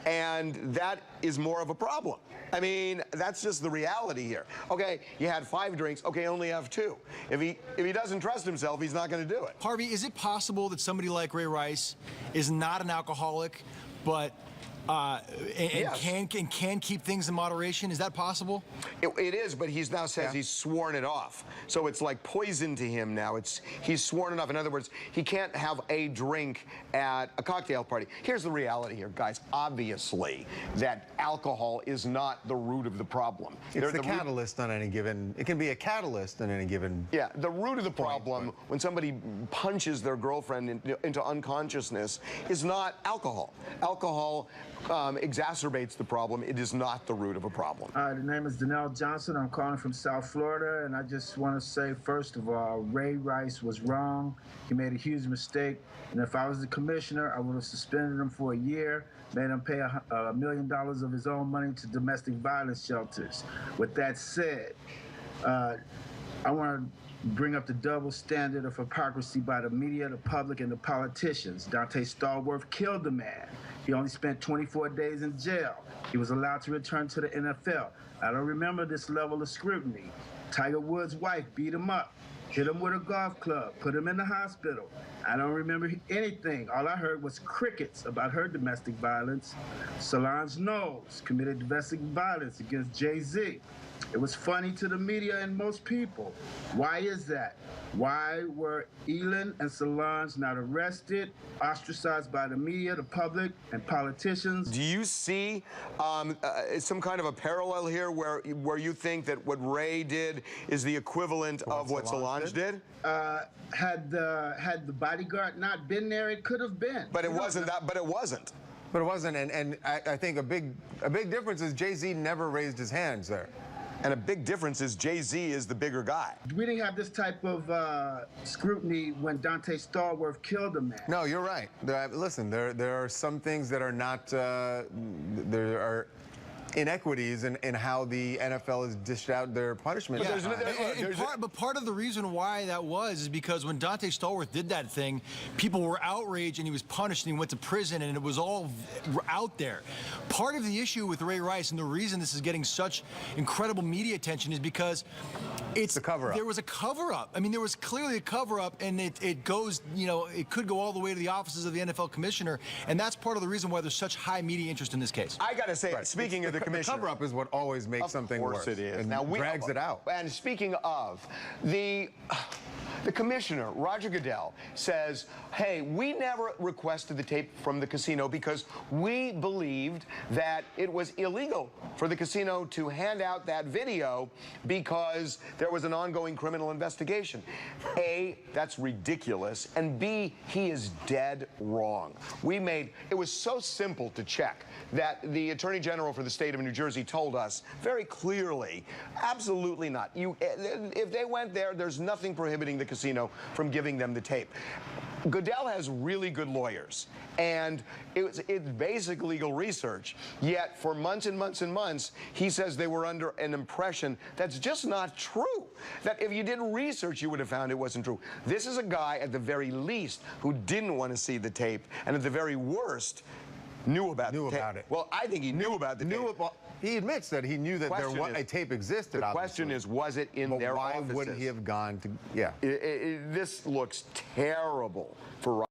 And that is more of a problem. I mean, that's just the reality here. Okay, you had 5 drinks. Okay, only have 2. If he doesn't trust himself, he's not going to do it. Harvey, is it possible that somebody like Ray Rice is not an alcoholic, but Yes. can keep things in moderation? Is that possible? It is, but he's now says he's sworn it off. So it's like poison to him now. He's sworn it off. In other words, he can't have a drink at a cocktail party. Here's the reality here, guys. Obviously, that alcohol is not the root of the problem. It's the catalyst on any given. It can be a catalyst on any given. Yeah, the root of the problem when somebody punches their girlfriend into unconsciousness is not alcohol. Alcohol exacerbates the problem. It is not the root of a problem. The name is DenLan Johnson. I'm calling from South Florida, and I just want to say, first of all, Ray Rice was wrong. He made a huge mistake, and if I was the commissioner, I would have suspended him for a year, made him pay $1 million of his own money to domestic violence shelters. With that said, I want to bring up the double standard of hypocrisy by the media, the public, and the politicians. Dante Stallworth killed the man. He only spent 24 days in jail. He was allowed to return to the NFL. I don't remember this level of scrutiny. Tiger Woods' wife beat him up, hit him with a golf club, put him in the hospital. I don't remember anything. All I heard was crickets about her domestic violence. Solange Knowles committed domestic violence against Jay-Z. It was funny to the media and most people. Why is that? Why were Elin and Solange not arrested, ostracized by the media, the public, and politicians? Do you see some kind of a parallel here where you think that what Ray did is the equivalent of what Solange did? Had the bodyguard not been there, it could have been. But it wasn't that. But it wasn't. But it wasn't, and I think a big difference is Jay-Z never raised his hands there. And a big difference is Jay-Z is the bigger guy. We didn't have this type of scrutiny when Dante Stallworth killed a man. No, you're right. Listen, there are some things that are not, there are inequities in how the NFL has dished out their punishment. But part of the reason why that was is because when Dante Stallworth did that thing, people were outraged and he was punished and he went to prison and it was all out there. Part of the issue with Ray Rice and the reason this is getting such incredible media attention is because it's a cover-up. There was a cover-up. I mean, there was clearly a cover-up, and it goes, you know, it could go all the way to the offices of the NFL commissioner, and that's part of the reason why there's such high media interest in this case. I got to say, speaking of the commissioner, the cover-up is what always makes something worse. Of course it is. And now drags it out. And speaking of, the commissioner, Roger Goodell, says, hey, we never requested the tape from the casino because we believed that it was illegal for the casino to hand out that video because there was an ongoing criminal investigation. A, that's ridiculous, and B, he is dead wrong. It was so simple to check that the Attorney General for the state of New Jersey told us very clearly, absolutely not. If they went there, there's nothing prohibiting the casino from giving them the tape. Goodell has really good lawyers, and it's basic legal research, yet for months and months and months, he says they were under an impression that's just not true. That if you did research, you would have found it wasn't true. This is a guy, at the very least, who didn't want to see the tape, and at the very worst, knew about it. Well, I think he knew about the tape. He admits that he knew that a tape existed. The question is, was it in their offices? Why wouldn't he have gone to, This looks terrible for